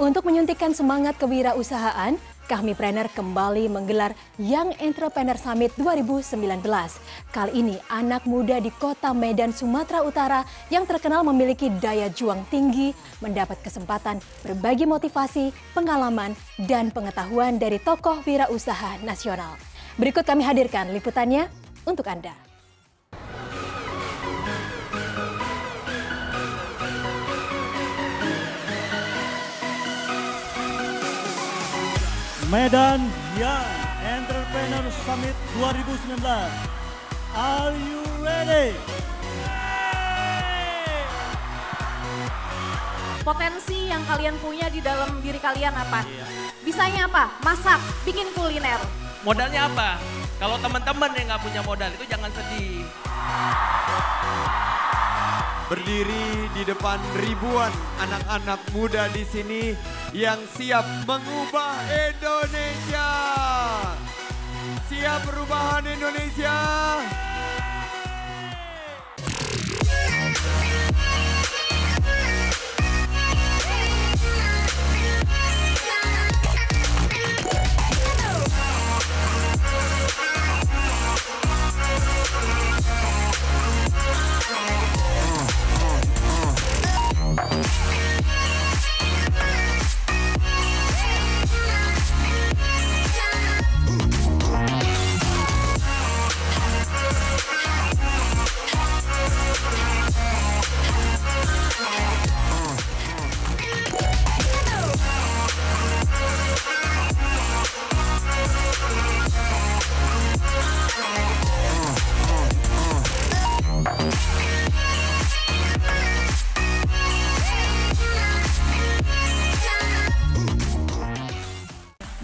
Untuk menyuntikkan semangat kewirausahaan, Kahmipreneur kembali menggelar Young Entrepreneur Summit 2019. Kali ini anak muda di kota Medan, Sumatera Utara yang terkenal memiliki daya juang tinggi mendapat kesempatan berbagi motivasi, pengalaman, dan pengetahuan dari tokoh wirausaha nasional. Berikut kami hadirkan liputannya untuk Anda. Medan Young Entrepreneur Summit 2019. Are you ready? Potensi yang kalian punya di dalam diri kalian apa? Bisanya apa? Masak, bikin kuliner. Modalnya apa? Kalau teman-teman yang nggak punya modal itu jangan sedih. Berdiri di depan ribuan anak-anak muda di sini yang siap mengubah Indonesia. Siap perubahan Indonesia.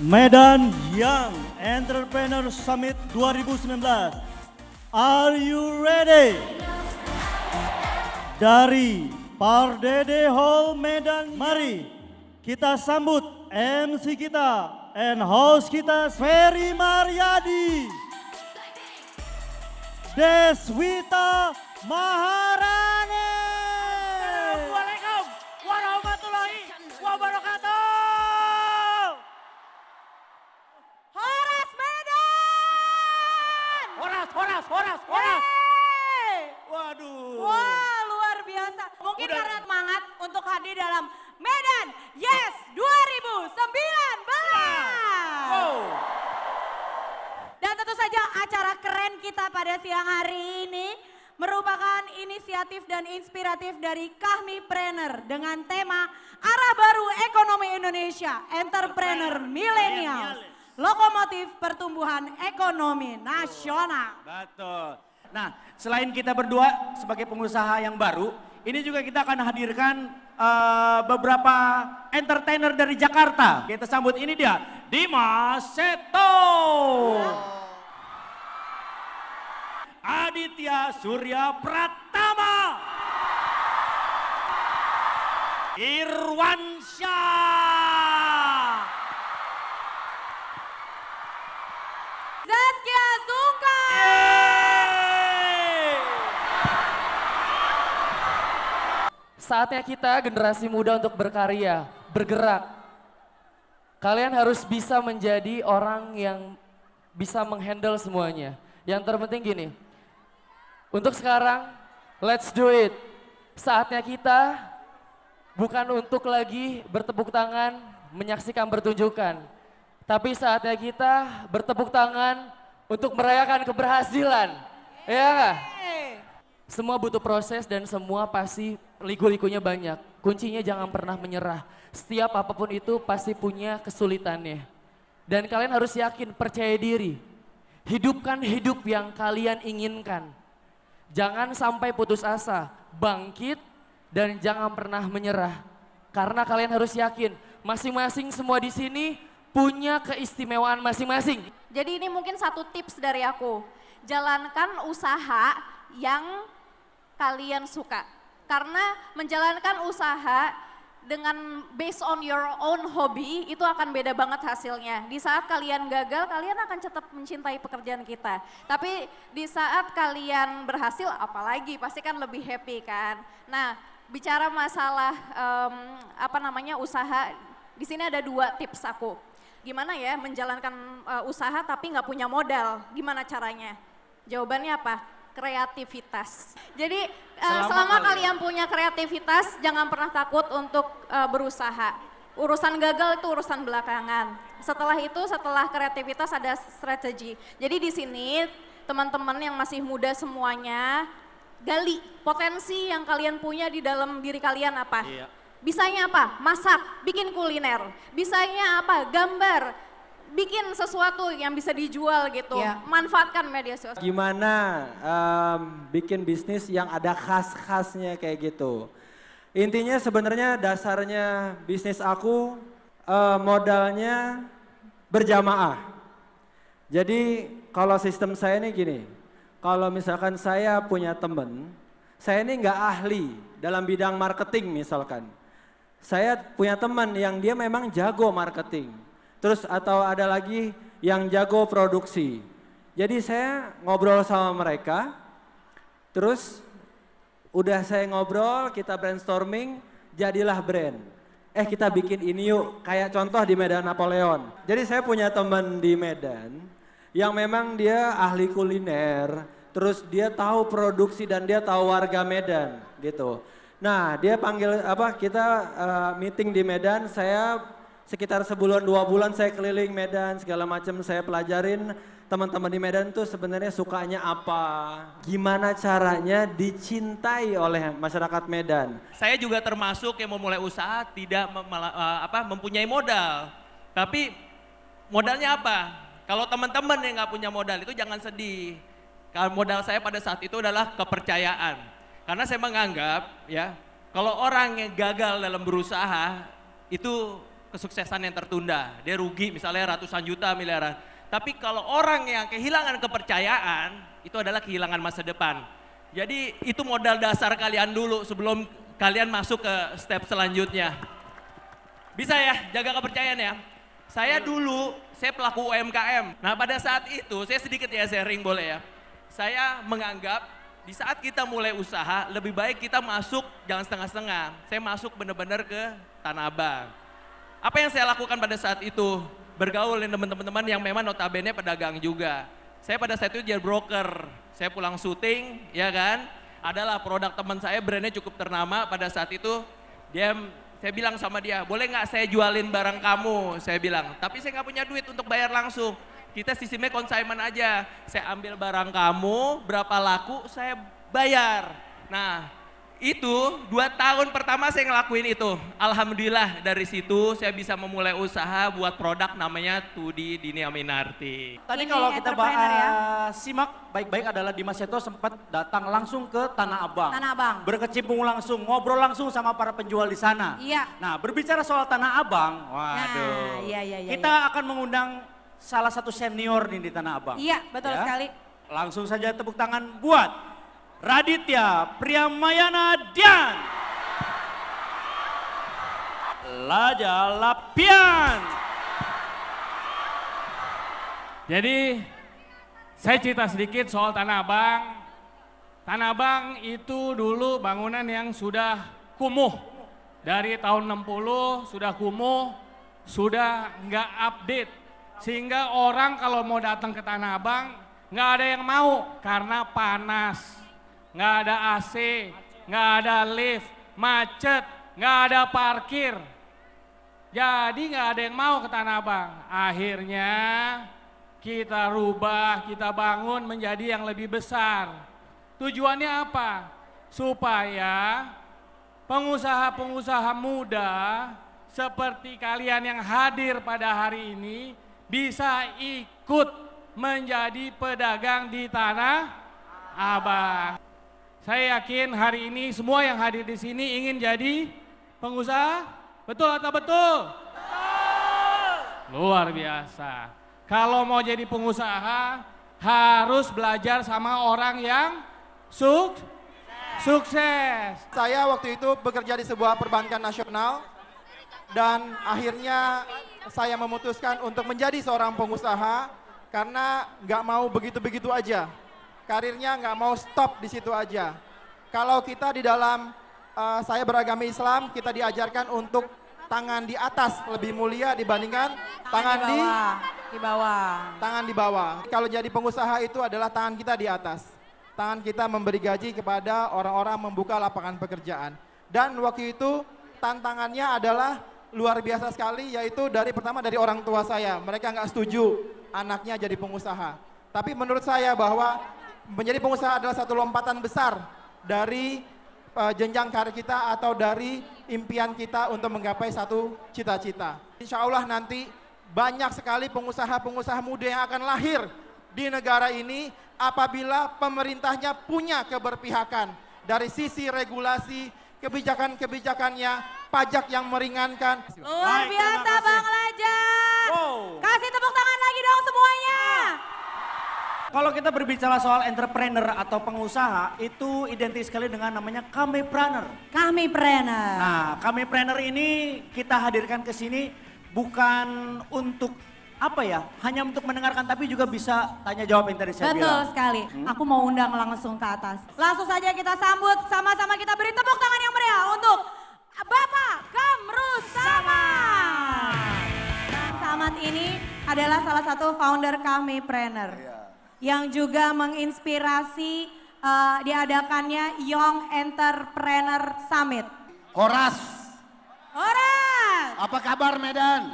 Medan Young Entrepreneur Summit 2019. Are you ready? Dari Pardede Hall Medan, mari kita sambut MC kita and host kita Ferry Maryadi, Deswita Maharani. Assalamualaikum warahmatullahi wabarakatuh. Horas. Waduh. Wah, luar biasa. Mungkin karena semangat untuk hadir dalam Medan Yes 2019. Wow. Dan tentu saja acara keren kita pada siang hari ini merupakan inisiatif dan inspiratif dari Kahmipreneur dengan tema Arah Baru Ekonomi Indonesia, Entrepreneur Milenial, lokomotif pertumbuhan ekonomi nasional. Betul. Nah, selain kita berdua sebagai pengusaha yang baru, ini juga kita akan hadirkan beberapa entertainer dari Jakarta. Kita sambut ini dia, Dimas Seto. Aditya Surya Pratama. Irwan Syah. Zaskia Sungkar. Saatnya kita generasi muda untuk berkarya, bergerak. Kalian harus bisa menjadi orang yang bisa menghandle semuanya. Yang terpenting gini, untuk sekarang let's do it. Saatnya kita bukan untuk lagi bertepuk tangan menyaksikan pertunjukan. Tapi saatnya kita bertepuk tangan untuk merayakan keberhasilan. Ya nggak? Semua butuh proses dan semua pasti liku-likunya banyak. Kuncinya jangan pernah menyerah. Setiap apapun itu pasti punya kesulitannya. Dan kalian harus yakin, percaya diri. Hidupkan hidup yang kalian inginkan. Jangan sampai putus asa, bangkit dan jangan pernah menyerah. Karena kalian harus yakin, masing-masing semua di sini punya keistimewaan masing-masing. Jadi ini mungkin satu tips dari aku. Jalankan usaha yang kalian suka. Karena menjalankan usaha dengan based on your own hobby itu akan beda banget hasilnya. Di saat kalian gagal, kalian akan tetap mencintai pekerjaan kita. Tapi di saat kalian berhasil, apalagi pasti kan lebih happy kan. Nah, bicara masalah usaha, Di sini ada 2 tips aku. Gimana ya menjalankan usaha tapi nggak punya modal, gimana caranya? Jawabannya apa? Kreativitas. Jadi selama kalian punya kreativitas, jangan pernah takut untuk berusaha. Urusan gagal itu urusan belakangan. Setelah itu, setelah kreativitas ada strategi. Jadi di sini teman-teman yang masih muda semuanya, gali potensi yang kalian punya di dalam diri kalian apa. Iya. Bisanya apa? Masak, bikin kuliner. Bisanya apa? Gambar, bikin sesuatu yang bisa dijual gitu. Ya. Manfaatkan media sosial. Gimana bikin bisnis yang ada khas-khasnya kayak gitu. Intinya sebenarnya dasarnya bisnis aku modalnya berjamaah. Jadi kalau sistem saya ini gini, kalau misalkan saya punya temen, saya ini nggak ahli dalam bidang marketing misalkan. Saya punya teman yang dia memang jago marketing. Terus atau ada lagi yang jago produksi. Jadi saya ngobrol sama mereka, terus udah saya ngobrol, kita brainstorming, jadilah brand. Kita bikin ini yuk, kayak contoh di Medan Napoleon. Jadi saya punya teman di Medan yang memang dia ahli kuliner, terus dia tahu produksi dan dia tahu warga Medan gitu. Nah dia panggil kita meeting di Medan, saya sekitar sebulan 2 bulan saya keliling Medan segala macam, saya pelajarin teman-teman di Medan tuh sebenarnya sukanya apa, gimana caranya dicintai oleh masyarakat Medan. Saya juga termasuk yang memulai usaha tidak mempunyai modal, tapi modalnya apa? Kalau teman-teman yang nggak punya modal itu jangan sedih. Kalau modal saya pada saat itu adalah kepercayaan. Karena saya menganggap ya, kalau orang yang gagal dalam berusaha itu kesuksesan yang tertunda. Dia rugi misalnya ratusan juta, miliaran. Tapi kalau orang yang kehilangan kepercayaan, itu adalah kehilangan masa depan. Jadi itu modal dasar kalian dulu sebelum kalian masuk ke step selanjutnya. Bisa ya, jaga kepercayaan ya. Saya dulu, saya pelaku UMKM. Nah pada saat itu, saya sedikit ya sharing boleh ya. Saya menganggap di saat kita mulai usaha, lebih baik kita masuk jangan setengah-setengah. Saya masuk benar-benar ke Tanah Abang. Apa yang saya lakukan pada saat itu? Bergaul dengan teman-teman yang memang notabene pedagang juga. Saya pada saat itu jadi broker. Saya pulang syuting, ya kan? Adalah produk teman saya, brandnya cukup ternama. Pada saat itu, saya bilang sama dia, boleh nggak saya jualin barang kamu? Saya bilang, tapi saya nggak punya duit untuk bayar langsung. Kita sistemnya consignment aja. Saya ambil barang kamu, berapa laku, saya bayar. Nah, itu 2 tahun pertama saya ngelakuin itu. Alhamdulillah dari situ saya bisa memulai usaha buat produk namanya Tudi Dini Aminarti. Tadi kalau kita simak baik-baik adalah Dimas Seto sempat datang langsung ke Tanah Abang. Tanah Abang. Berkecimpung langsung, ngobrol langsung sama para penjual di sana. Iya. Nah berbicara soal Tanah Abang, waduh. Kita akan mengundang salah satu senior nih di Tanah Abang. Iya, betul sekali. Langsung saja tepuk tangan buat Raditya Priamayana Dian. Laja Lapian. Jadi saya cerita sedikit soal Tanah Abang. Tanah Abang itu dulu bangunan yang sudah kumuh. Dari tahun 60 sudah kumuh, sudah nggak update. Sehingga orang kalau mau datang ke Tanah Abang nggak ada yang mau karena panas. Nggak ada AC, nggak ada lift, macet, nggak ada parkir. Jadi nggak ada yang mau ke Tanah Abang. Akhirnya kita rubah, kita bangun menjadi yang lebih besar. Tujuannya apa? Supaya pengusaha-pengusaha muda seperti kalian yang hadir pada hari ini bisa ikut menjadi pedagang di Tanah Abang. Saya yakin hari ini semua yang hadir di sini ingin jadi pengusaha, betul atau betul? Betul. Luar biasa. Kalau mau jadi pengusaha harus belajar sama orang yang sukses. Saya waktu itu bekerja di sebuah perbankan nasional dan akhirnya saya memutuskan untuk menjadi seorang pengusaha karena nggak mau begitu-begitu aja. Karirnya nggak mau stop di situ aja. Kalau kita di dalam saya beragama Islam, kita diajarkan untuk tangan di atas lebih mulia dibandingkan tangan di bawah. Tangan di bawah. Kalau jadi pengusaha itu adalah tangan kita di atas. Tangan kita memberi gaji kepada orang-orang membuka lapangan pekerjaan. Dan waktu itu tantangannya adalah luar biasa sekali, yaitu pertama dari orang tua saya. Mereka nggak setuju anaknya jadi pengusaha. Tapi menurut saya bahwa menjadi pengusaha adalah satu lompatan besar dari jenjang karir kita atau dari impian kita untuk menggapai satu cita-cita. Insya Allah nanti banyak sekali pengusaha-pengusaha muda yang akan lahir di negara ini apabila pemerintahnya punya keberpihakan dari sisi regulasi, kebijakan-kebijakannya, pajak yang meringankan. Luar biasa Bang Lajat. Kasih tepuk tangan lagi dong semuanya. Kalau kita berbicara soal entrepreneur atau pengusaha, itu identik sekali dengan namanya kamipreneur. Kamipreneur. Nah, kamipreneur ini kita hadirkan ke sini bukan untuk hanya untuk mendengarkan, tapi juga bisa tanya jawab yang tadi saya bilang. Betul sekali. Aku mau undang langsung ke atas. Langsung saja kita sambut, sama-sama kita beri tepuk tangan yang meriah untuk Bapak Kamrus Samad. Bang Samad ini adalah salah satu founder kamipreneur. Yang juga menginspirasi diadakannya Young Entrepreneur Summit. Horas. Apa kabar Medan?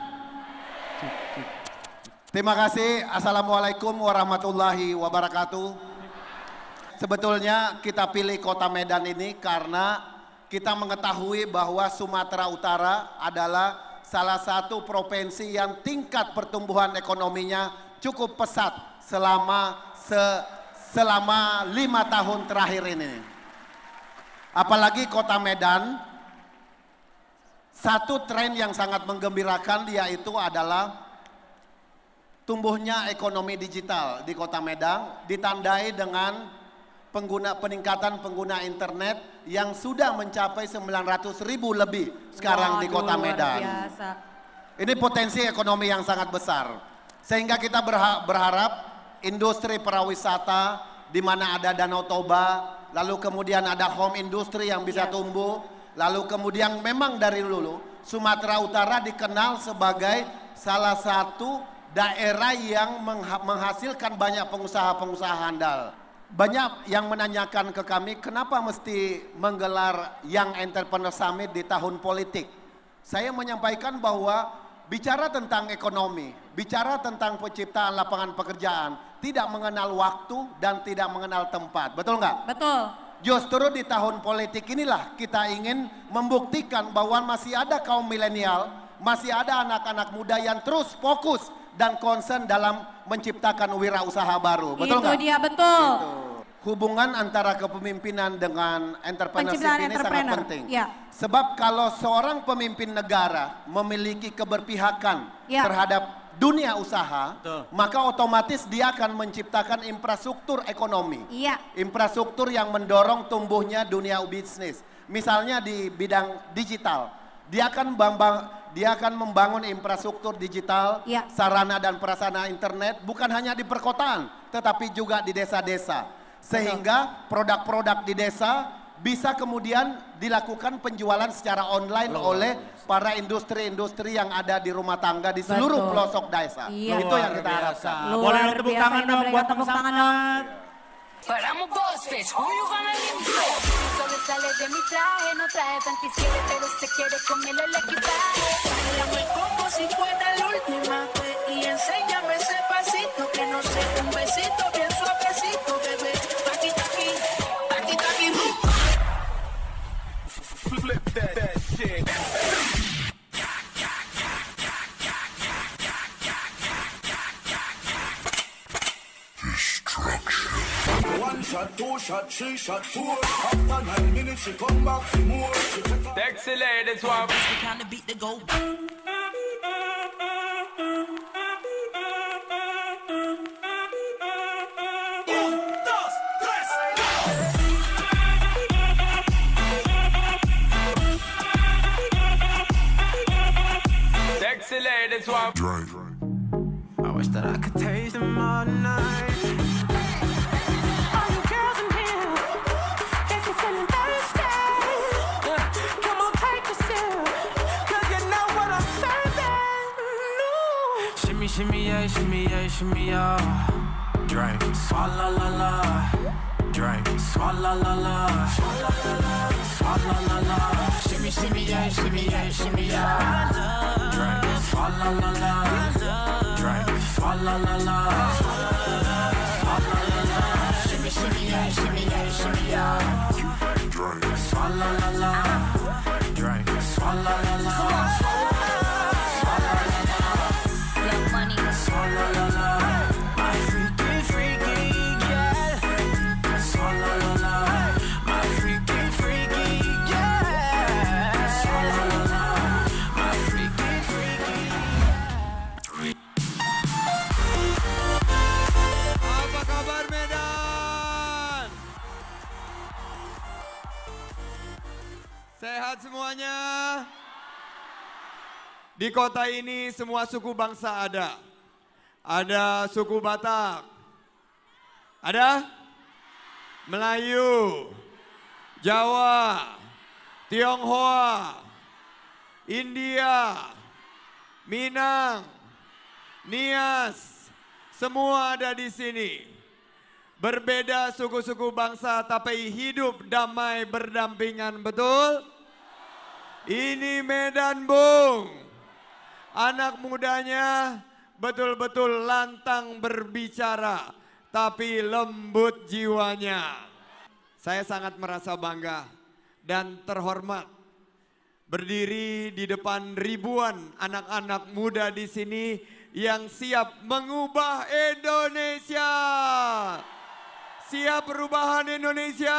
Terima kasih. Assalamualaikum warahmatullahi wabarakatuh. Sebetulnya kita pilih kota Medan ini karena kita mengetahui bahwa Sumatera Utara adalah salah satu provinsi yang tingkat pertumbuhan ekonominya cukup pesat selama 5 tahun terakhir ini. Apalagi kota Medan, satu tren yang sangat menggembirakan yaitu adalah tumbuhnya ekonomi digital di kota Medan, ditandai dengan peningkatan pengguna internet yang sudah mencapai 900.000 lebih sekarang di kota Medan. Biasa. Ini potensi ekonomi yang sangat besar. Sehingga kita berharap industri pariwisata di mana ada Danau Toba, lalu kemudian ada home industry yang bisa tumbuh, lalu kemudian memang dari dulu Sumatera Utara dikenal sebagai salah satu daerah yang menghasilkan banyak pengusaha-pengusaha handal. Banyak yang menanyakan ke kami kenapa mesti menggelar Young Entrepreneur Summit di tahun politik. Saya menyampaikan bahwa bicara tentang ekonomi, bicara tentang penciptaan lapangan pekerjaan, tidak mengenal waktu dan tidak mengenal tempat. Betul nggak? Betul. Justru di tahun politik inilah kita ingin membuktikan bahwa masih ada kaum milenial, masih ada anak-anak muda yang terus fokus dan concern dalam menciptakan wirausaha baru. Betul nggak? Itu dia, betul. Hubungan antara kepemimpinan dengan entrepreneurship ini sangat penting. Sebab kalau seorang pemimpin negara memiliki keberpihakan terhadap dunia usaha, maka otomatis dia akan menciptakan infrastruktur ekonomi. Infrastruktur yang mendorong tumbuhnya dunia bisnis. Misalnya di bidang digital, dia akan membangun infrastruktur digital, sarana dan prasarana internet bukan hanya di perkotaan, tetapi juga di desa-desa. Sehingga produk-produk di desa bisa kemudian dilakukan penjualan secara online oleh para industri-industri yang ada di rumah tangga di seluruh pelosok desa. Itu yang kita harapkan. Boleh tepuk tangan dong buat Bang Samad. But I'm a boss bitch, who you gonna leave me for? Sobresale de mi traje, no trae 27, pero se quiere comerle el equipaje. Bailame como si fuera la última vez y enséñame ese pasito que no sé, un besito bien suavecito, bebé. Taqui taqui, taqui taqui. Flip that shit. One shot, two shot, three shot, four. After 9 minutes, she come back for more. Sexy ladies want to kind of beat the go. Sexy ladies want I wish that I could taste them all night. Come on, take a sip, 'cause you know shimmy yeah. Drink, swalla la la. Drink, swalla la la. Swalla la la. Shimmy shimmy yeah, shimmy yeah, shimmy yeah. Drink, swalla la la. Drink, swalla la la. Swalla la la. Shimmy shimmy yeah, shimmy yeah, shimmy yeah. Drink, swalla la la. Drink, swalla la la. Swalla la la. Love money. Swalla la la. My freaky, freaky, yeah. Swalla la la. My freaky, freaky, yeah. Swalla la la. My freaky, freaky. Apa kabar Medan? Sehat semuanya? Di kota ini semua suku bangsa ada. Ada suku Batak. Ada? Melayu, Jawa, Tionghoa, India, Minang, Nias, semua ada di sini. Berbeda suku-suku bangsa tapi hidup damai berdampingan, betul? Ini Medan Bung. Anak mudanya betul-betul lantang berbicara, tapi lembut jiwanya. Saya sangat merasa bangga dan terhormat berdiri di depan ribuan anak-anak muda di sini yang siap mengubah Indonesia. Siap perubahan Indonesia?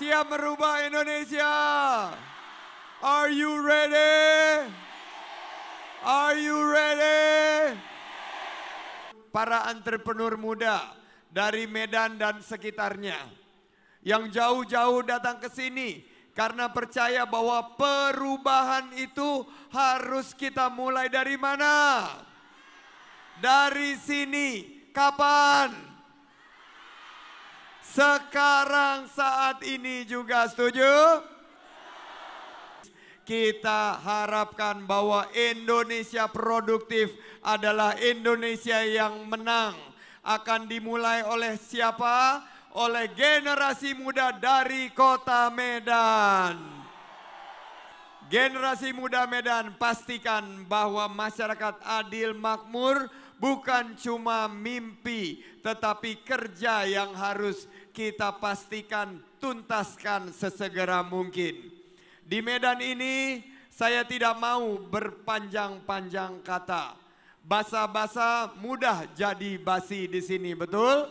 Siap merubah Indonesia? Are you ready? Are you ready? Para entrepreneur muda dari Medan dan sekitarnya yang jauh-jauh datang ke sini karena percaya bahwa perubahan itu harus kita mulai dari mana? Dari sini. Kapan? Sekarang, saat ini juga, setuju? Kita harapkan bahwa Indonesia produktif adalah Indonesia yang menang. Akan dimulai oleh siapa? Oleh generasi muda dari kota Medan. Generasi muda Medan, pastikan bahwa masyarakat adil makmur bukan cuma mimpi, tetapi kerja yang harus kita pastikan tuntaskan sesegera mungkin. Di Medan ini saya tidak mau berpanjang-panjang kata. Basa-basa mudah jadi basi di sini, betul?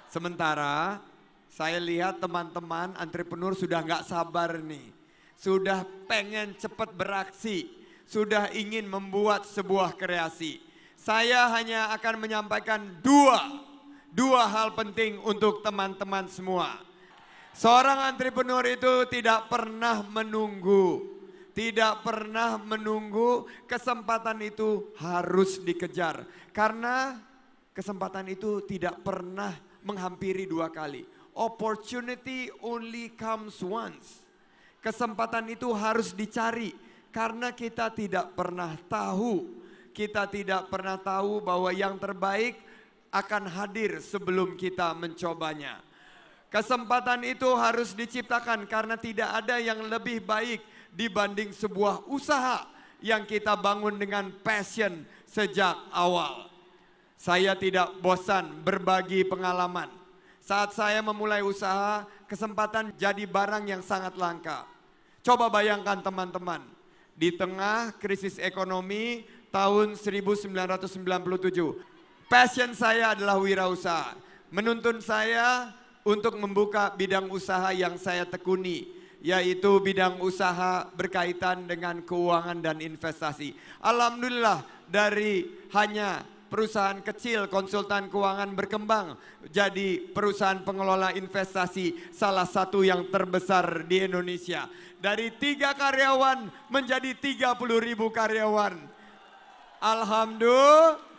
Sementara saya lihat teman-teman entrepreneur sudah nggak sabar nih. Sudah pengen cepat beraksi. Sudah ingin membuat sebuah kreasi. Saya hanya akan menyampaikan dua hal penting untuk teman-teman semua. Seorang entrepreneur itu tidak pernah menunggu. Tidak pernah menunggu, kesempatan itu harus dikejar. Karena kesempatan itu tidak pernah menghampiri dua kali. Opportunity only comes once. Kesempatan itu harus dicari karena kita tidak pernah tahu. Kita tidak pernah tahu bahwa yang terbaik akan hadir sebelum kita mencobanya. Kesempatan itu harus diciptakan karena tidak ada yang lebih baik dibanding sebuah usaha yang kita bangun dengan passion sejak awal. Saya tidak bosan berbagi pengalaman. Saat saya memulai usaha, kesempatan jadi barang yang sangat langka. Coba bayangkan teman-teman, di tengah krisis ekonomi tahun 1997, passion saya adalah wirausaha. Menuntun saya untuk membuka bidang usaha yang saya tekuni, yaitu bidang usaha berkaitan dengan keuangan dan investasi. Alhamdulillah, dari hanya perusahaan kecil konsultan keuangan berkembang jadi perusahaan pengelola investasi salah satu yang terbesar di Indonesia. Dari 3 karyawan menjadi 30.000 karyawan. Alhamdulillah.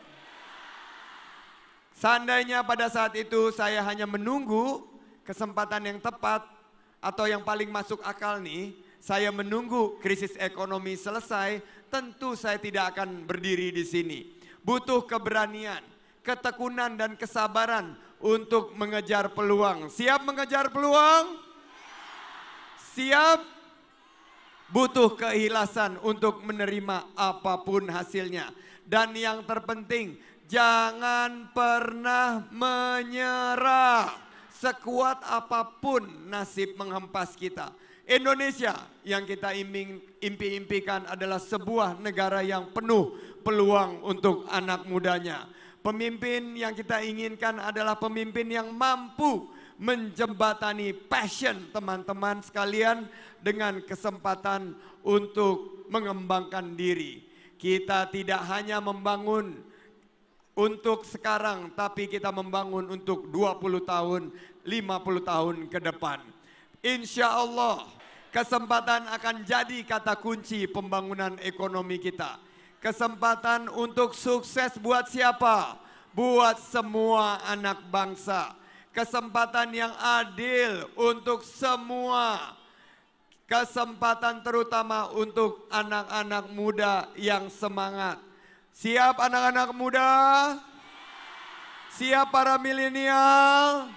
Seandainya pada saat itu saya hanya menunggu kesempatan yang tepat atau yang paling masuk akal nih, saya menunggu krisis ekonomi selesai, tentu saya tidak akan berdiri di sini. butuh keberanian, ketekunan dan kesabaran untuk mengejar peluang. Siap mengejar peluang? Siap? Butuh keikhlasan untuk menerima apapun hasilnya. Dan yang terpenting, jangan pernah menyerah. Sekuat apapun nasib menghempas kita. Indonesia yang kita impi-impikan adalah sebuah negara yang penuh peluang untuk anak mudanya. Pemimpin yang kita inginkan adalah pemimpin yang mampu menjembatani passion teman-teman sekalian dengan kesempatan untuk mengembangkan diri. Kita tidak hanya membangun untuk sekarang, tapi kita membangun untuk 20 tahun, 50 tahun ke depan. Insya Allah kesempatan akan jadi kata kunci pembangunan ekonomi kita. Kesempatan untuk sukses buat siapa? Buat semua anak bangsa. Kesempatan yang adil untuk semua. Kesempatan terutama untuk anak-anak muda yang semangat. Siap anak-anak muda? Siap para milenial?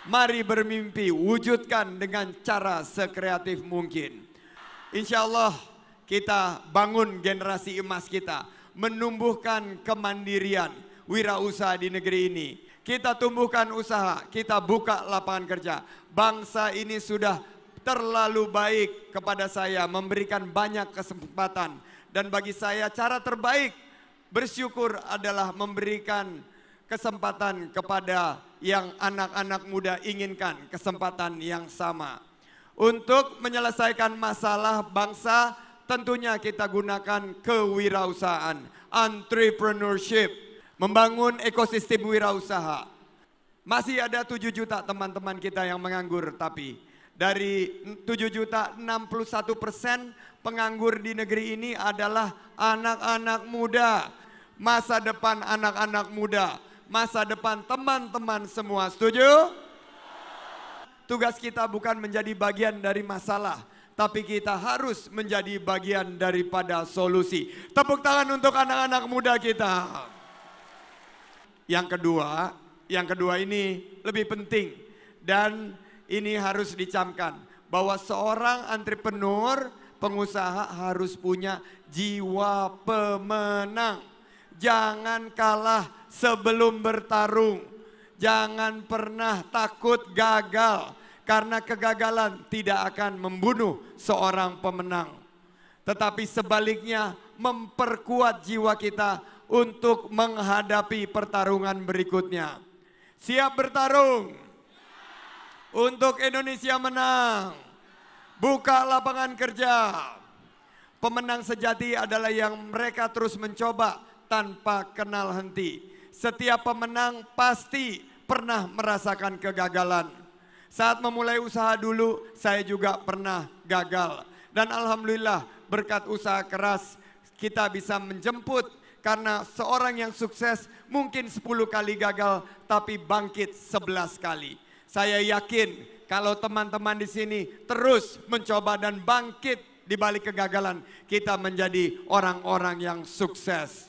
Mari bermimpi, wujudkan dengan cara sekreatif mungkin. Insya Allah kita bangun generasi emas kita. Menumbuhkan kemandirian, wirausaha di negeri ini. Kita tumbuhkan usaha, kita buka lapangan kerja. Bangsa ini sudah terlalu baik kepada saya, memberikan banyak kesempatan. Dan bagi saya cara terbaik bersyukur adalah memberikan kesempatan kepada yang anak-anak muda inginkan, kesempatan yang sama. Untuk menyelesaikan masalah bangsa, tentunya kita gunakan kewirausahaan, entrepreneurship, membangun ekosistem wirausaha. Masih ada 7 juta teman-teman kita yang menganggur, tapi dari 7.061.000 penganggur di negeri ini adalah anak-anak muda. Masa depan anak-anak muda, masa depan teman-teman semua. Setuju? Tugas kita bukan menjadi bagian dari masalah, tapi kita harus menjadi bagian daripada solusi. Tepuk tangan untuk anak-anak muda kita. Yang kedua ini lebih penting dan ini harus dicamkan bahwa seorang entrepreneur, pengusaha harus punya jiwa pemenang. Jangan kalah sebelum bertarung. Jangan pernah takut gagal. Karena kegagalan tidak akan membunuh seorang pemenang. Tetapi sebaliknya memperkuat jiwa kita untuk menghadapi pertarungan berikutnya. Siap bertarung? Untuk Indonesia menang. Buka lapangan kerja. Pemenang sejati adalah yang mereka terus mencoba tanpa kenal henti. Setiap pemenang pasti pernah merasakan kegagalan. Saat memulai usaha dulu, saya juga pernah gagal. Dan alhamdulillah berkat usaha keras kita bisa menjemput. Karena seorang yang sukses mungkin 10 kali gagal tapi bangkit 11 kali. Saya yakin kalau teman-teman di sini terus mencoba dan bangkit di balik kegagalan, kita menjadi orang-orang yang sukses.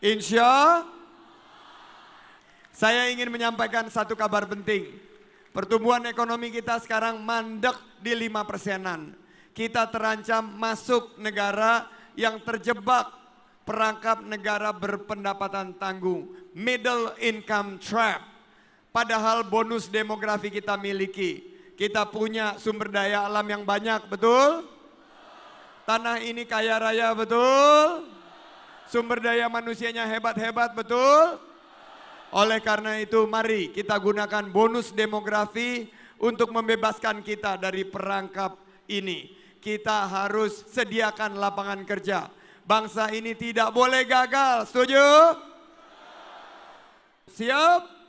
Insya saya ingin menyampaikan satu kabar penting. Pertumbuhan ekonomi kita sekarang mandek di 5%-an. Kita terancam masuk negara yang terjebak perangkap negara berpendapatan tanggung. Middle income trap. Padahal bonus demografi kita miliki. Kita punya sumber daya alam yang banyak, betul? Tanah ini kaya raya, betul? Sumber daya manusianya hebat-hebat, betul? Oleh karena itu mari kita gunakan bonus demografi untuk membebaskan kita dari perangkap ini. Kita harus sediakan lapangan kerja. Bangsa ini tidak boleh gagal, setuju? Siap?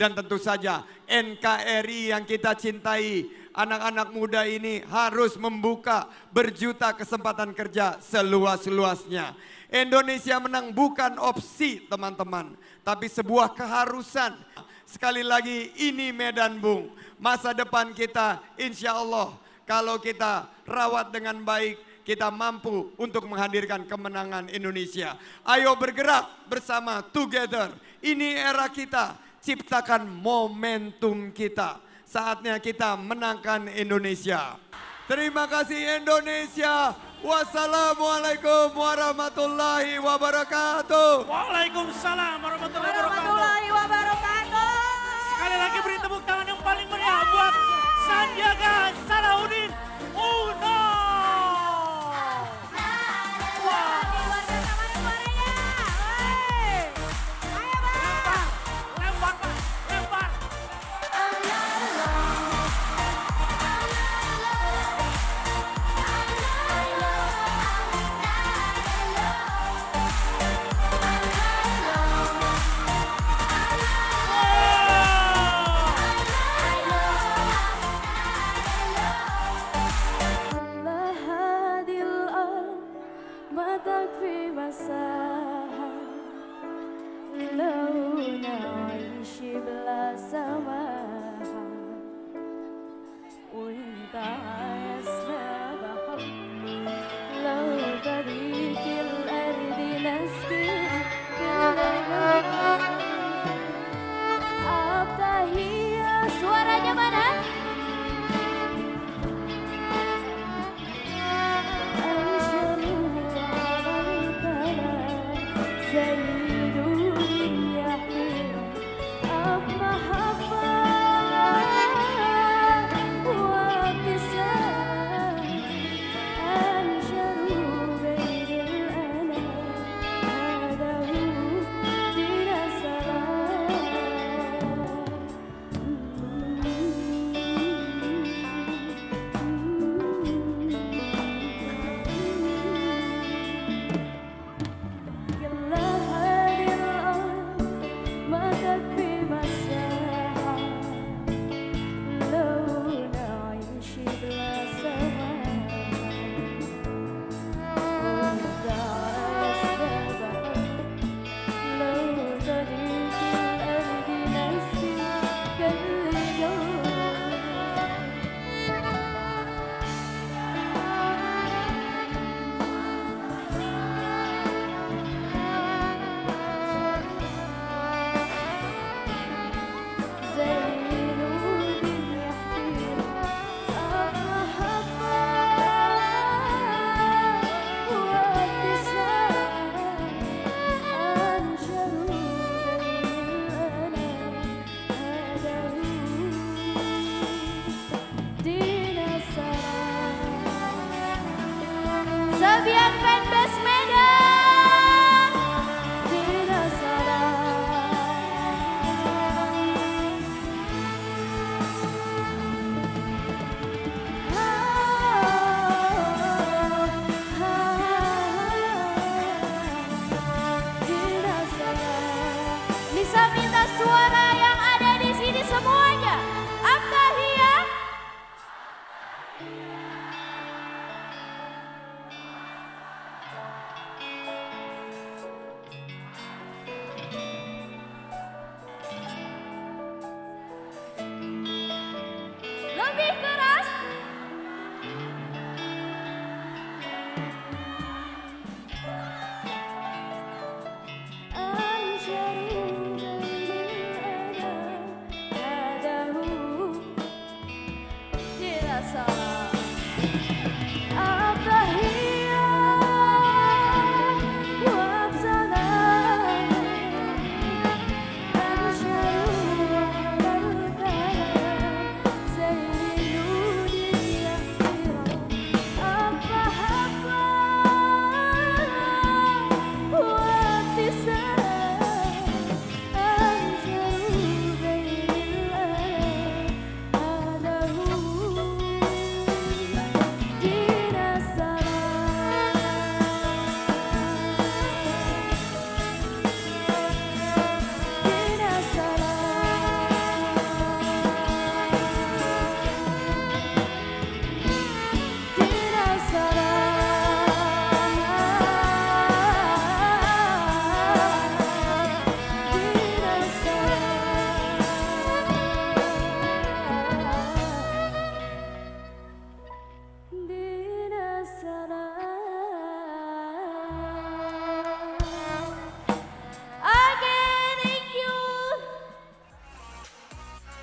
Dan tentu saja NKRI yang kita cintai, anak-anak muda ini harus membuka berjuta kesempatan kerja seluas-luasnya. Indonesia menang bukan opsi teman-teman, tapi sebuah keharusan. Sekali lagi ini Medan Bung, masa depan kita insya Allah kalau kita rawat dengan baik, kita mampu untuk menghadirkan kemenangan Indonesia. Ayo bergerak bersama together. Ini era kita, ciptakan momentum kita. Saatnya kita menangkan Indonesia. Terima kasih Indonesia. Wassalamualaikum warahmatullahi wabarakatuh. Waalaikumsalam warahmatullahi wabarakatuh. Sekali lagi beri tepuk tangan yang paling meriah buat Sandiaga Salahuddin Uno. Suaranya mana? Sayyidul Yahya Abba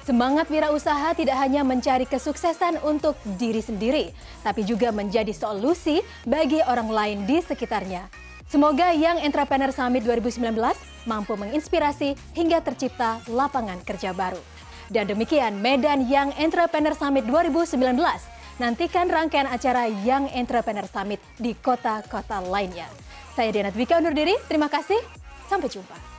Semangat wirausaha tidak hanya mencari kesuksesan untuk diri sendiri, tapi juga menjadi solusi bagi orang lain di sekitarnya. Semoga Young Entrepreneur Summit 2019 mampu menginspirasi hingga tercipta lapangan kerja baru. Dan demikian Medan Young Entrepreneur Summit 2019. Nantikan rangkaian acara Young Entrepreneur Summit di kota-kota lainnya. Saya Diana Dwika undur diri, terima kasih, sampai jumpa.